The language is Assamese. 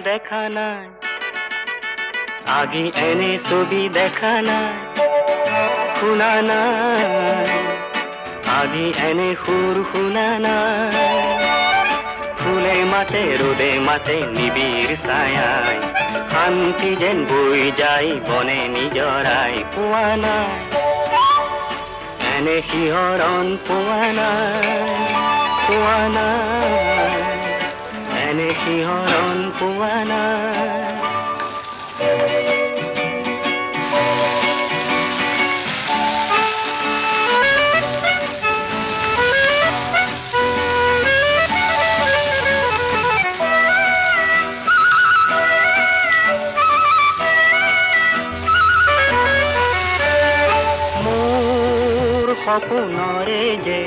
দেখা নাই, আগে এনে ছবি দেখা নাই, শুনা নাই, আগে এনে সুৰ শুনা নাই। ফুলে মাতে ৰোদে মাতে নিবিড় ছায়ায়, শান্তি যেন বৈ যায় বনে নিজৰাই। পোৱা নাই এনে শিহৰণ, পোৱা নাই, পোৱা নাই, এনে শিহৰণ পোৱা নাই। সপোনৰে যে